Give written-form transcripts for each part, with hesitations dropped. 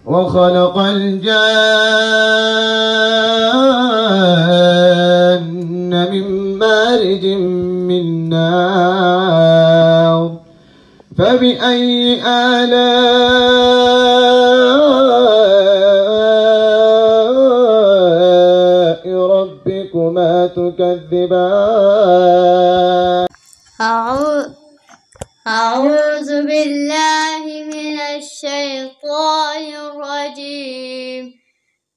وخلق الجان من مارج من نار فبأي آلاء ربكما تكذبان أعوذ بالله من الشيطان الرجيم.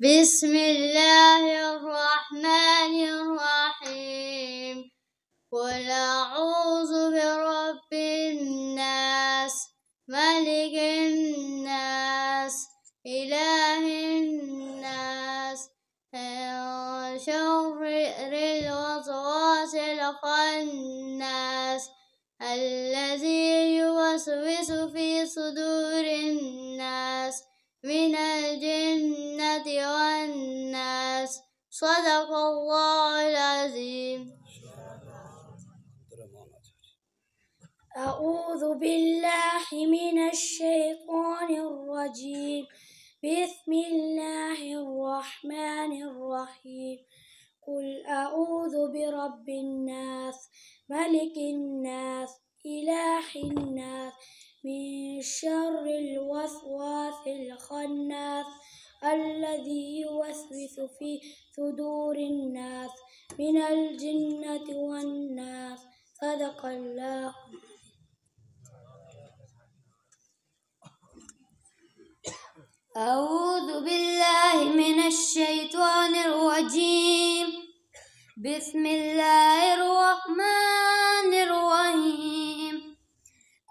بسم الله الرحمن الرحيم. قل أعوذ برب الناس ملك الناس إله الناس من شر الوسواس الخناس الذي يوسوس في صدور الناس من الجنة والناس. صدق الله العظيم. أعوذ بالله من الشيطان الرجيم. بسم الله الرحمن الرحيم. قل أعوذ برب الناس ملك الناس إله الناس من شر الوسواس الخناس الذي يوسوس في صدور الناس من الجنة والناس. صدق الله. أعوذ بالله من الشيطان الرجيم. بسم الله الرحمن الرحيم.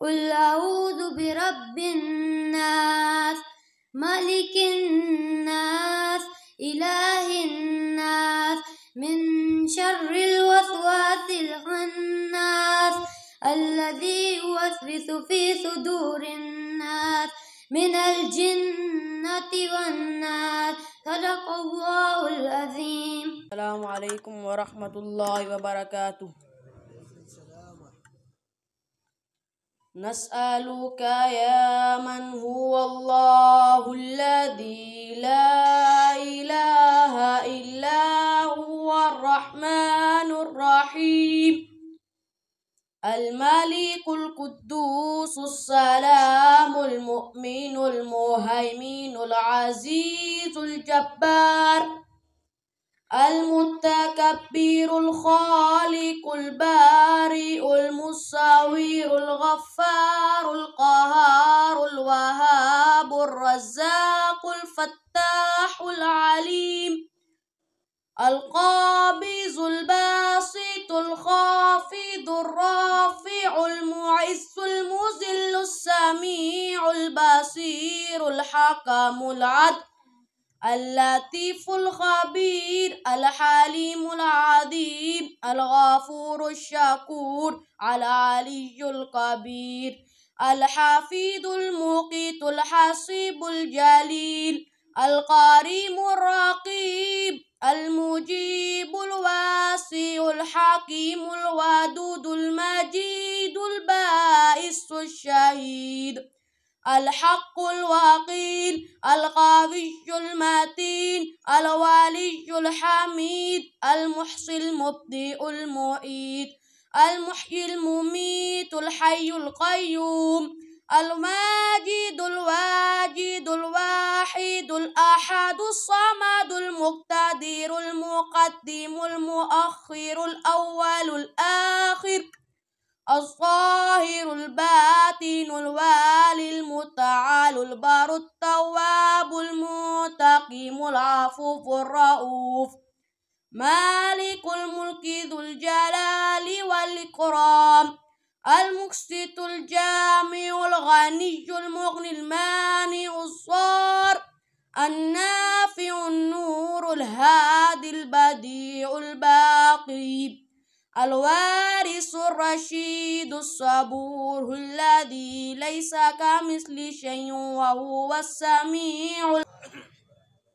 قل أعوذ برب الناس ملك الناس إله الناس من شر الوسواس الخناس الذي يوسوس في صدور الناس من الجنة والناس. صدق الله العظيم. السلام عليكم ورحمة الله وبركاته. نسألك يا من هو الله الذي لا إله إلا هو الرحمن الرحيم الملك القدوس السلام المؤمن المهيمن العزيز الجبار المتكبر الخالق البارئ المصور الغفار القهار الوهاب الرزاق الفتاح العليم القابض الباسط الخافض الرافع المعز المذل السميع البصير الحكم العدل اللطيف الخبير الحليم العظيم الغفور الشكور العلي الكبير الحفيظ المقيت الحسيب الجليل القريم الرقيب المجيب الواسع الحكيم الودود المجيد البائس الشهيد الحق الوكيل القوي المتين الولي الحميد المحصي المبدئ المعيد المحيي المميت الحي القيوم الماجد الواجد الواحد الأحد الصمد المقتدر المقدم المؤخر الأول الآخر الظاهر الباطن الوالي المتعال البر التواب المنتقم العفو الرؤوف مالك الملك ذو الجلال والإكرام المقسط الجامع الغني المغني المانع الضار النافع النور الهادي البديع الباقي الوارث الرشيد الصبور الذي ليس كمثل شيء وهو السميع.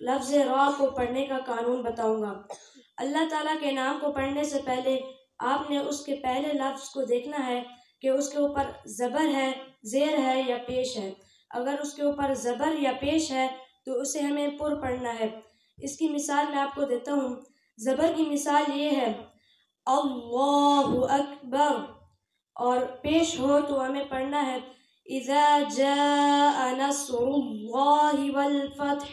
لفظ را کو پڑھنے کا قانون بتاؤں گا۔ اللہ تعالیٰ کے نام کو پڑھنے سے پہلے آپ نے اس کے پہلے لفظ کو دیکھنا ہے کہ اس کے اوپر زبر ہے، زیر ہے یا پیش ہے۔ اگر اس کے اوپر زبر یا پیش ہے تو اسے ہمیں پر پڑھنا ہے۔ اس کی مثال میں آپ کو دیتا ہوں۔ زبر کی مثال یہ ہے اللہ اکبر، اور پیش ہو تو ہمیں پڑھنا ہے اذا جاء نصر اللہ والفتح،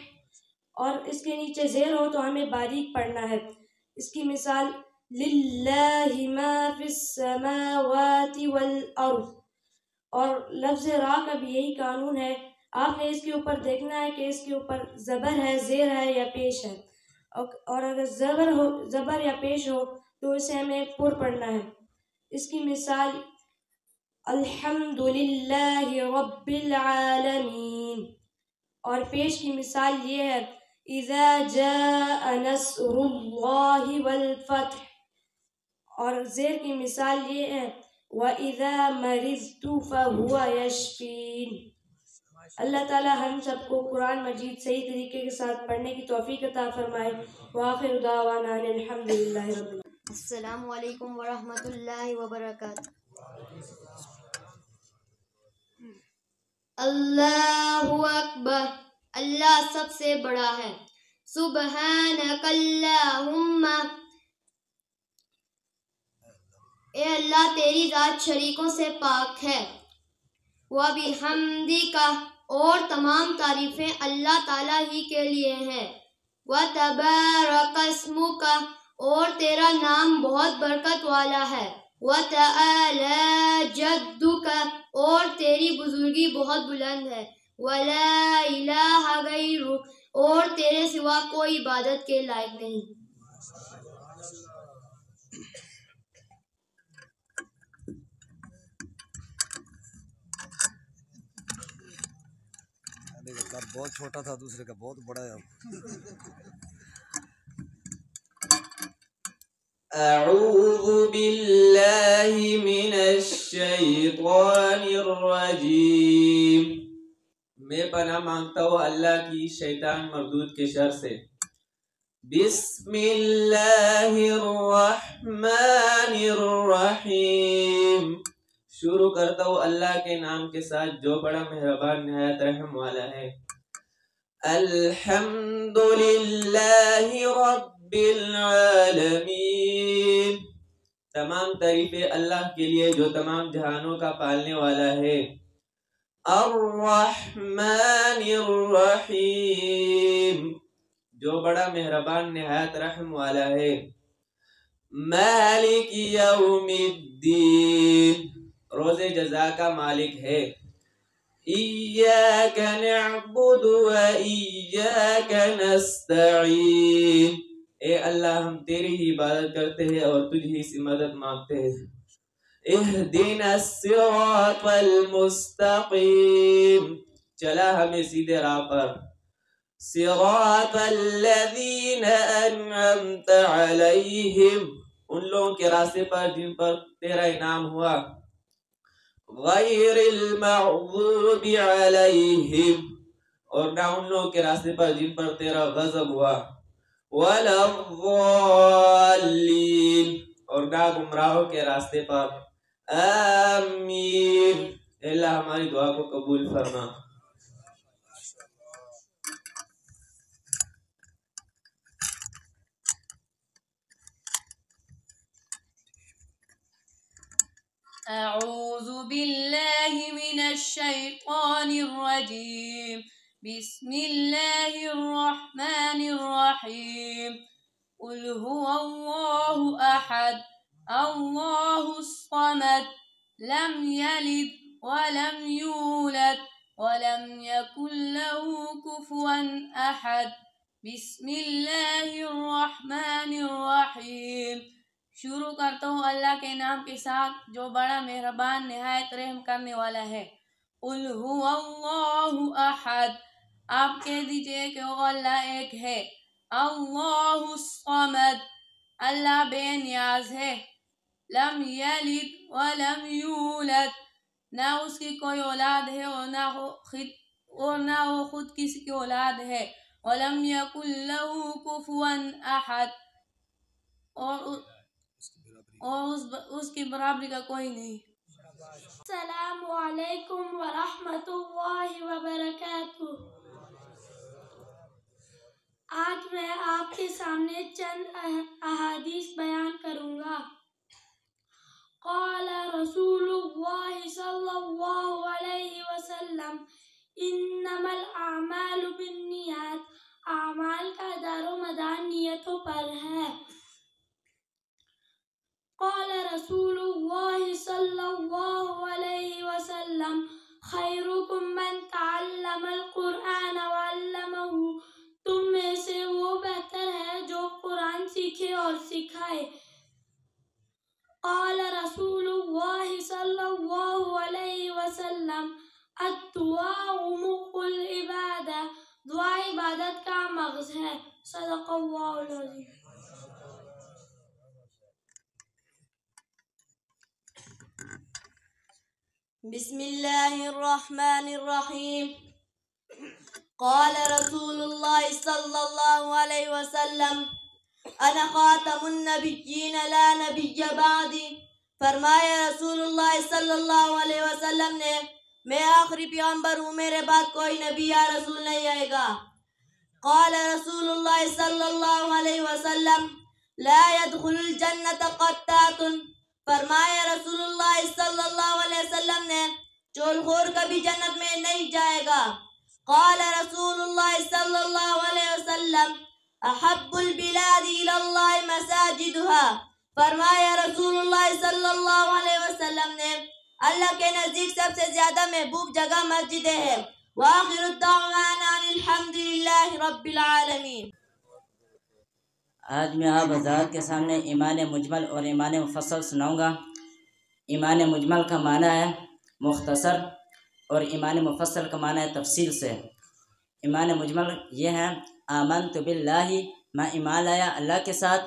اور اس کے نیچے زیر ہو تو ہمیں باریک پڑھنا ہے۔ اس کی مثال للہ ما فی السماوات والارض، اور لفظ را کا بھی یہی قانون ہے۔ آپ نے اس کے اوپر دیکھنا ہے کہ اس کے اوپر زبر ہے، زیر ہے یا پیش ہے، اور اگر زبر یا پیش ہو تو اسے ہمیں پر پڑھنا ہے۔ اس کی مثال الحمد للہ رب العالمین، اور پیش کی مثال یہ ہے اذا جاء نصر اللہ والفتح، اور زیر کی مثال یہ ہے وَإِذَا مَرِضْتُ فَهُوَ يَشْفِينِ۔ اللہ تعالی ہم سب کو قرآن مجید صحیح طریقے کے ساتھ پڑھنے کی توفیق عطا فرمائے۔ وآخر دعوانا الحمدللہ رب العالمین۔ السلام علیکم ورحمۃ اللہ وبرکاتہ۔ اللہ اکبر، اللہ سب سے بڑا ہے۔ سبحانک اللہم، اے اللہ تیری ذات شریکوں سے پاک ہے۔ وَبِحَمْدِکَ، اور تمام تعریفیں اللہ تعالیٰ ہی کے لیے ہیں۔ وَتَبَارَكَ اسْمُكَ، اور تیرا نام بہت برکت والا ہے۔ وَتَعَالَى جَدُّكَ، اور تیری بزرگی بہت بلند ہے۔ وَلَا إِلَٰهَ غَيْرُكَ، اور تیرے سوا کوئی عبادت کے لائق نہیں۔ بہت چھوٹا تھا، دوسرے کا بہت بڑا ہے۔ اعوذ باللہ من الشیطان الرجیم، میں پناہ مانگتا ہوں اللہ کی شیطان مردود کے شر سے۔ بسم اللہ الرحمن الرحیم، شروع کرتا ہوں اللہ کے نام کے ساتھ جو بڑا مہربان نہایت رحم والا ہے۔ الحمد للہ رب العالمین، تمام تعریفیں اللہ کے لیے جو تمام جہانوں کا پالنے والا ہے۔ الرحمن الرحیم، جو بڑا مہربان نہایت رحم والا ہے۔ مالک یوم الدین، روز جزا کا مالک ہے۔ ایاک نعبد و ایاک نستعین، اے اللہ ہم تیری ہی عبادت کرتے ہیں اور تجھ ہی سے مدد مانگتے ہیں۔ اہدنا الصراط المستقیم، چلا ہمیں سیدھے راہ پر۔ صراط الذین انعمت علیہم، ان لوگوں کے راستے پر جن پر تیرا انعام ہوا۔ غیر المغضوب علیہم، اور نہ ان لوگوں کے راستے پر جن پر تیرا غضب ہوا۔ ولا الضالین، اور نہ گمراہوں کے راستے پر۔ آمین، اللہ ہماری دعا کو قبول فرما۔ اعوذ باللہ من الشیطان الرجیم، بسم اللہ الرحمن الرحیم۔ قل هو اللہ احد، اللہ الصمد، لم یلد ولم یولد ولم یکن له کفوا احد۔ بسم اللہ الرحمن الرحیم، شروع کرتا ہوں اللہ کے نام کے ساتھ جو بڑا مہربان نہایت رحم کرنے والا ہے۔ قل هو اللہ احد، آپ کہہ دیجئے کہ وہ اللہ ایک ہے۔ اللہ الصمد، اللہ بے نیاز ہے۔ لم یلد ولم یولد، نہ اس کی کوئی اولاد ہے اور نہ وہ خود کسی کی اولاد ہے۔ ولم يكن له كفوا أحد اور اس کی برابری کا کوئی نہیں۔ السلام علیکم ورحمۃ اللہ وبرکاتہ۔ آج میں آپ کے سامنے چند احادیث بیان کروں گا۔ قال رسول اللہ صلی اللہ علیہ وسلم انما الاعمال بالنیات، اعمال کا دار و مدار نیتوں پر ہے۔ قال رسول اللہ صلی اللہ علیہ وسلم خیرکم من تعلم القرآن وعلمہ، تم میں سے وہ بہتر ہے جو قرآن سیکھے اور سکھائے۔ قال رسول اللہ صلی اللہ علیہ وسلم الدعاء مخ العبادہ، دعا عبادت کا مغز ہے۔ صدق اللہ العظیم۔ بسم اللہ الرحمن الرحیم۔ قال رسول اللہ صلی اللہ علیہ وسلم انا خاتم النبیین لا نبی بعدی، فرمایا رسول اللہ صلی اللہ علیہ وسلم نے میں آخری پیغمبر ہوں، میرے بعد کوئی نبی یا رسول نہیں آئے گا۔ قال رسول اللہ صلی اللہ علیہ وسلم لا يدخل الجنت قطات، فرمایا رسول اللہ صلی اللہ علیہ وسلم نے چول خور کبھی جنت میں نہیں جائے گا۔ قال رسول اللہ صلی اللہ علیہ وسلم احب البلاد الی اللہ مساجدها، فرمایا رسول اللہ صلی اللہ علیہ وسلم نے اللہ کے نزدیک سب سے زیادہ محبوب جگہ مسجدیں ہیں۔ وآخر الدعوانا ان الحمد للہ رب العالمین۔ آج میں آپ حضرات کے سامنے ایمان مجمل اور ایمان مفصل سناؤں گا۔ ایمان مجمل کا معنی ہے مختصر اور ایمان مفصل کا معنی ہے تفصیل سے۔ ایمان مجمل یہ ہے آمنت باللہ، میں ایمان لایا اللہ کے ساتھ،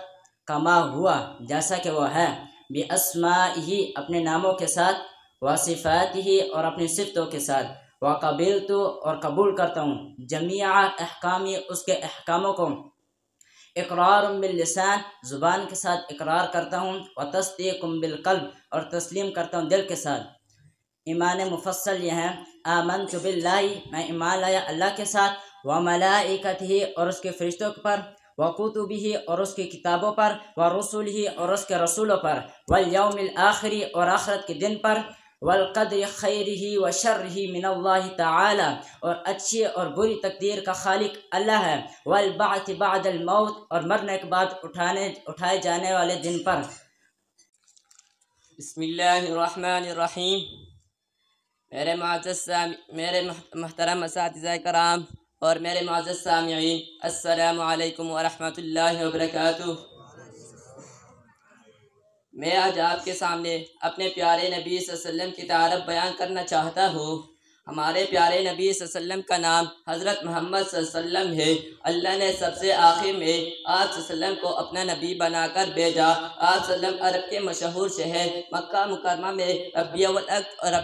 کما ہوا جیسا کہ وہ ہے، باسمائہ اپنے ناموں کے ساتھ، وصفاتہ اور اپنی صفتوں کے ساتھ، وقبلت اور قبول کرتا ہوں، جمیع احکامی اس کے احکاموں کو، اقرار باللسان زبان کے ساتھ اقرار کرتا ہوں، وتصدیق بالقلب اور تسلیم کرتا ہوں دل کے ساتھ۔ ایمان مفصل یہ ہے آمنت باللہ، میں ایمان لایا اللہ کے ساتھ، وملائکتہ اور اس کے فرشتوں پر، وکتبہ اور اس کی کتابوں پر، ورسلہ اور اس کے رسولوں پر، والیوم الآخر اور آخرت کے دن پر، والقدر خیرہ وشرہ من اللہ تعالی اور اچھی اور بری تقدیر کا خالق اللہ ہے، والبعث بعد الموت اور مرنے کے بعد اٹھائے جانے والے دن پر۔ بسم اللہ الرحمن الرحیم۔ میرے محترم اساتذہ کرام اور میرے معزز سامعین، السلام علیکم ورحمۃ اللہ وبرکاتہ۔ میں آج آپ کے سامنے اپنے پیارے نبی صلی اللہ علیہ وسلم کی تعارف بیان کرنا چاہتا ہوں۔ ہمارے پیارے نبی صلی اللہ علیہ وسلم کا نام حضرت محمد صلی اللہ علیہ وسلم ہے۔ اللہ نے سب سے آخر میں آپ صلی اللہ علیہ وسلم کو اپنا نبی بنا کر بھیجا۔ آپ صلی اللہ علیہ وسلم عرب کے مشہور شہر مکہ مکرمہ میں ربیع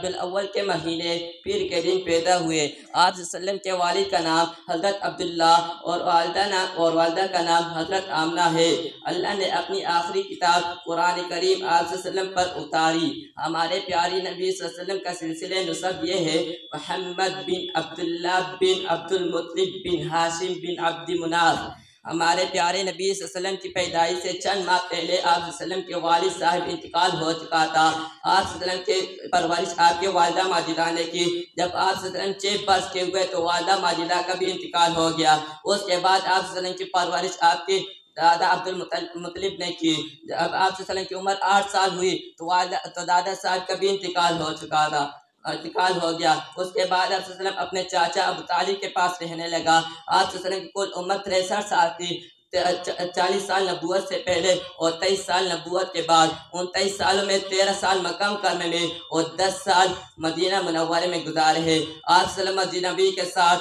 الاول کے مہینے پیر کے دن پیدا ہوئے۔ آپ صلی اللہ علیہ وسلم کے والد کا نام حضرت عبداللہ اور والدہ کا نام حضرت آمنہ ہے۔ اللہ نے اپنی آخری کتاب قرآن کریم آپ صلی اللہ علیہ وسلم پر اتاری۔ ہمارے پیارے نبی صلی اللہ علیہ وسلم کا سلسلہ نسب یہ ہے محمد بن عبداللہ بن عبد المطلب بن ہاشم بن عبد مناف۔ ہمارے پیارے نبی صلی اللہ علیہ وسلم کی پیدائش سے چند ماہ پہلے آپ صلی اللہ علیہ وسلم کے والد صاحب انتقال ہو چکا تھا۔ آپ صلی اللہ علیہ وسلم کے پرورش آپ کے والدہ ماجدہ نے کی۔ جب آپ صلی اللہ علیہ وسلم 6 برس کے ہوئے تو والدہ ماجدہ کا بھی انتقال ہو گیا۔ اس کے بعد آپ صلی اللہ علیہ وسلم کی پرورش آپ کے دادا عبد المطلب نے کی۔ جب آپ صلی اللہ علیہ وسلم کی عمر 8 سال ہوئی تو دادا صاحب کا بھی انتقال ہو گیا۔ اس کے بعد آپ صلی اللہ علیہ وسلم اپنے چاچا ابو طالب کے پاس رہنے لگا۔ آپ صلی اللہ علیہ وسلم کی کل عمر 63 سال تھی، 40 سال نبوت سے پہلے اور 23 سال نبوت کے بعد۔ 29 سالوں میں 13 سال مکہ مکرمہ میں اور 10 سال مدینہ منورہ میں گزارے ہیں۔ آپ صلی اللہ علیہ وسلم مسجد نبوی کے ساتھ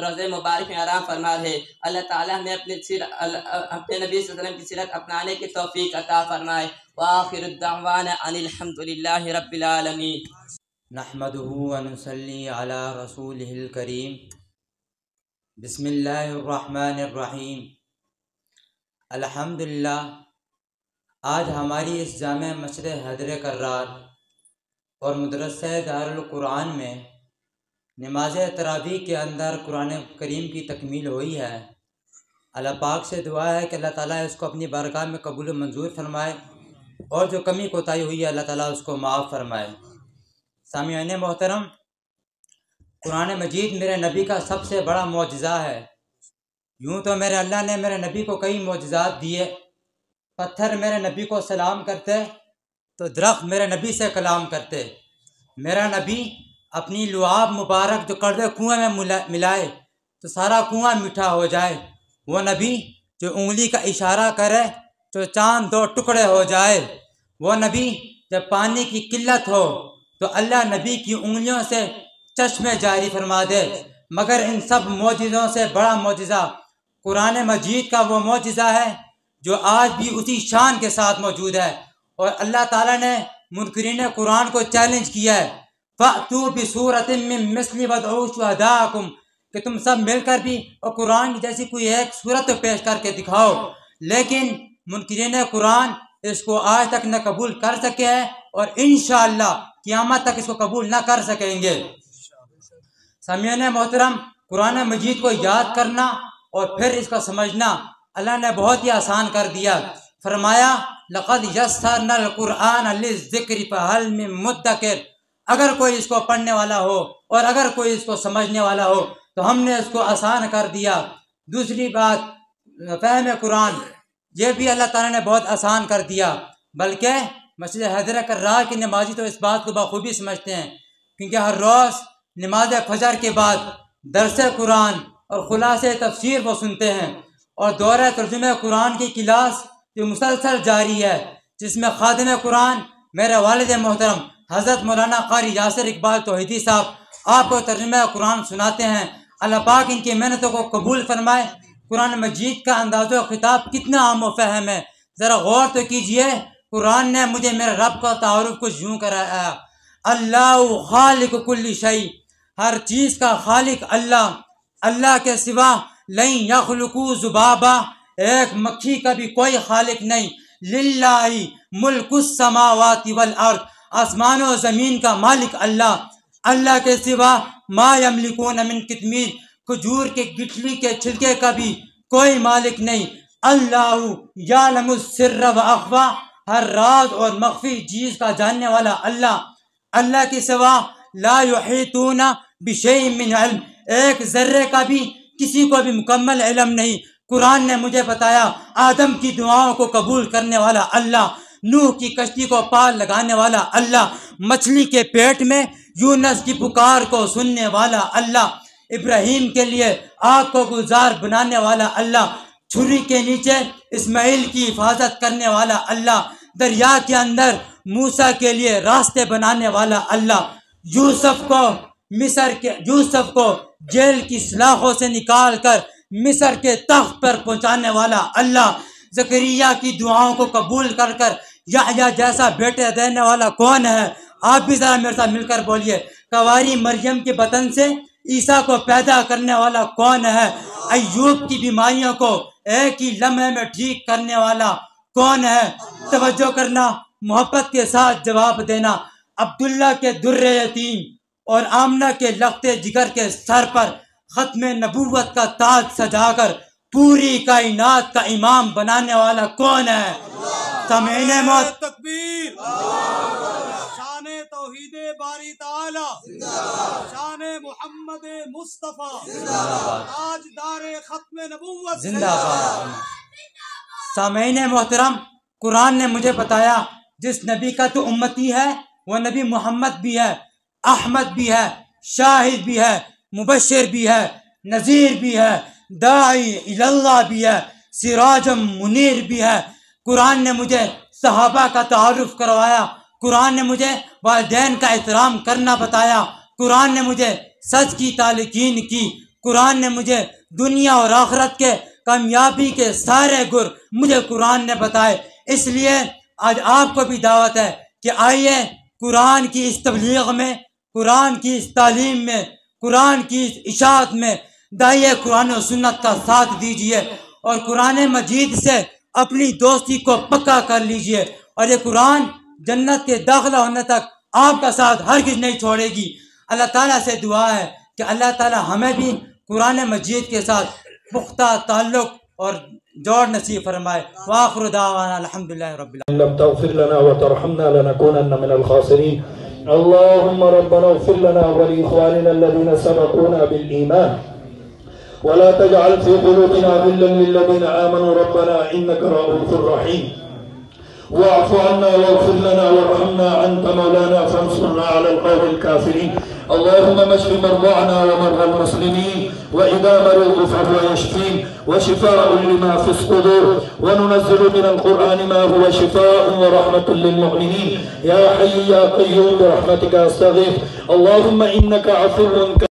روزے مبارک میں آرام فرما ہے۔ اللہ تعالیٰ ہمیں اپنے نبی صلی اللہ علیہ وسلم کی سیرت اپنانے کی توفیق عطا فرمائے۔ وآخر الدعوانا ان الحمد للہ رب العالمین۔ نحمده ونصلي على رسوله الكريم بسم اللہ الرحمن الرحیم۔ الحمدللہ، آج ہماری اس جامع مسجد حیدر کرار اور مدرسہ دارالقرآن میں نماز تراویح کے اندر قرآن کریم کی تکمیل ہوئی ہے۔ اللہ پاک سے دعا ہے کہ اللہ تعالیٰ اس کو اپنی بارگاہ میں قبول و منظور فرمائے، اور جو کمی کوتاہی ہوئی ہے اللہ تعالیٰ اس کو معاف فرمائے۔ سامعین محترم، قرآن مجید میرے نبی کا سب سے بڑا معجزہ ہے۔ یوں تو میرے اللہ نے میرے نبی کو کئی معجزات دیے۔ پتھر میرے نبی کو سلام کرتے تو درخت میرے نبی سے کلام کرتے۔ میرا نبی اپنی لعاب مبارک جو کڑوے کنویں میں ملائے تو سارا کنواں میٹھا ہو جائے۔ وہ نبی جو انگلی کا اشارہ کرے تو چاند دو ٹکڑے ہو جائے۔ وہ نبی جب پانی کی قلت ہو تو اللہ نبی کی انگلیوں سے چشمے جاری فرما دے۔ مگر ان سب معجزوں سے بڑا معجزہ قرآن مجید کا وہ معجزہ ہے جو آج بھی اسی شان کے ساتھ موجود ہے، اور اللہ تعالیٰ نے منکرین قرآن کو چیلنج کیا ہے، فَأْتُوا بِسُورَةٍ مِّن مِّثْلِهِ وَادْعُوا شُهَدَاءَكُمْ، کہ تم سب مل کر بھی اور قرآن کی جیسی کوئی ایک صورت پیش کر کے دکھاؤ۔ لیکن منکرین قرآن اس کو آج تک نہ قبول کر سکے ہیں، اور انشاءاللہ قیامت تک اس کو قبول نہ کر سکیں گے۔ سامعین محترم، قرآن مجید کو یاد کرنا اور پھر اس کو سمجھنا اللہ نے بہت ہی آسان کر دیا۔ فرمایا لَقَدْ يَسَّرْنَا الْقُرْآنَ لِلذِّكْرِ فَهَلْ مِن مُدَّكِرٍ، اگر کوئی اس کو پڑھنے والا ہو اور اگر کوئی اس کو سمجھنے والا ہو تو ہم نے اس کو آسان کر دیا۔ دوسری بات، فہم قرآن، یہ بھی اللہ تعالیٰ نے بہت آسان کر دیا، بلکہ مسجد حیدر کرار کی نمازی تو اس بات کو بخوبی سمجھتے ہیں، کیونکہ ہر روز نماز فجر کے بعد درس قرآن اور خلاصے تفسیر وہ سنتے ہیں، اور دورہ ترجمہ قرآن کی کلاس جو مسلسل جاری ہے، جس میں خادم قرآن میرے والد محترم حضرت مولانا قاری یاسر اقبال توحیدی صاحب آپ کو ترجمہ قرآن سناتے ہیں۔ اللہ پاک ان کی محنتوں کو قبول فرمائے۔ قرآن مجید کا انداز و خطاب کتنا عام و فہم ہے، ذرا غور تو کیجئے۔ قرآن نے مجھے میرے رب کا تعارف کچھ یوں کرایا، اللہ خالق کل شیء، ہر چیز کا خالق اللہ، اللہ کے سوا لن یخلقوا ذبابا، ایک مکھی کا بھی کوئی خالق نہیں، للہ ملک السماوات والارض، آسمان و زمین کا مالک اللہ، اللہ کے سوا ما یملکون من قطمیر، کھجور کے گٹھلی کے چھلکے کا بھی کوئی مالک نہیں، اللہ یعلم السر و اخفی، ہر راز اور مخفی چیز کا جاننے والا اللہ، اللہ کے سوا لا یحیطون بشیء من علم، ایک ذرے کا بھی کسی کو بھی مکمل علم نہیں۔ قرآن نے مجھے بتایا آدم کی دعاؤں کو قبول کرنے والا اللہ، نوح کی کشتی کو پار لگانے والا اللہ، مچھلی کے پیٹ میں یونس کی پکار کو سننے والا اللہ، ابراہیم کے لیے آگ کو گلزار بنانے والا اللہ، چھری کے نیچے اسماعیل کی حفاظت کرنے والا اللہ، دریا کے اندر موسیٰ کے لیے راستے بنانے والا اللہ، یوسف کو جیل کی سلاخوں سے نکال کر مصر کے تخت پر پہنچانے والا اللہ، زکریا کی دعاؤں کو قبول کر کر یحییٰ جیسا بیٹے دینے والا کون ہے؟ آپ بھی ذرا میرے ساتھ مل کر بولیے، کنواری مریم کے بطن سے عیسیٰ کو پیدا کرنے والا کون ہے؟ ایوب کی بیماریوں کو ایک ہی لمحے میں ٹھیک کرنے والا کون ہے؟ توجہ کرنا، محبت کے ساتھ جواب دینا۔ عبداللہ کے در یتیم اور آمنہ کے لختے جگر کے سر پر ختم نبوت کا تاج سجا کر پوری کائنات کا امام بنانے والا کون ہے؟ سامعین موت، تکبیر، شان توحید باری تعالی، شان محمد مصطفیٰ، تاجدار ختم نبوت، زندہ باد۔ سامعین محترم، قرآن نے مجھے بتایا جس نبی کا تو امتی ہے وہ نبی محمد بھی ہے، احمد بھی ہے، شاہد بھی ہے، مبشر بھی ہے، نذیر بھی ہے، داعی اللہ بھی ہے، سراج منیر بھی ہے۔ قرآن نے مجھے صحابہ کا تعارف کروایا، قرآن نے مجھے والدین کا احترام کرنا بتایا، قرآن نے مجھے سچ کی تالقین کی، قرآن نے مجھے دنیا اور آخرت کے کامیابی کے سارے گر مجھے قرآن نے بتائے۔ اس لیے آج آپ کو بھی دعوت ہے کہ آئیے قرآن کی اس تبلیغ میں، قرآن کی اس تعلیم میں، قرآن کی اس اشاعت میں داعیہ قرآن و سنت کا ساتھ دیجئے اور قرآن مجید سے اپنی دوستی کو پکا کر لیجئے، اور یہ قرآن جنت کے داخلہ ہونے تک آپ کا ساتھ ہرگز نہیں چھوڑے گی۔ اللہ تعالیٰ سے دعا ہے کہ اللہ تعالیٰ ہمیں بھی قرآن مجید کے ساتھ پختہ تعلق اور جوڑ نصیب فرمائے۔ وآخر دعوانا الحمدللہ رب العالمین۔ لم تغفر لنا وترحمنا لنكونن من الخاسرين. اللهم ربنا اغفر لنا ولإخواننا الذين سبقونا بالإيمان ولا تجعل في قلوبنا غلا للذين آمنوا ربنا إنك رؤوف رحيم. واعف عنا واغفر لنا وارحمنا أنت مولانا فانصرنا على القوم الكافرين. اللهم اشف مرضانا ومرضى المسلمين، وإذا مرضوا فهو يشفين وشفاء لما في الصدور، وننزل من القرآن ما هو شفاء ورحمة للمؤمنين. يا حي يا قيوم برحمتك أستغيث. اللهم إنك عفو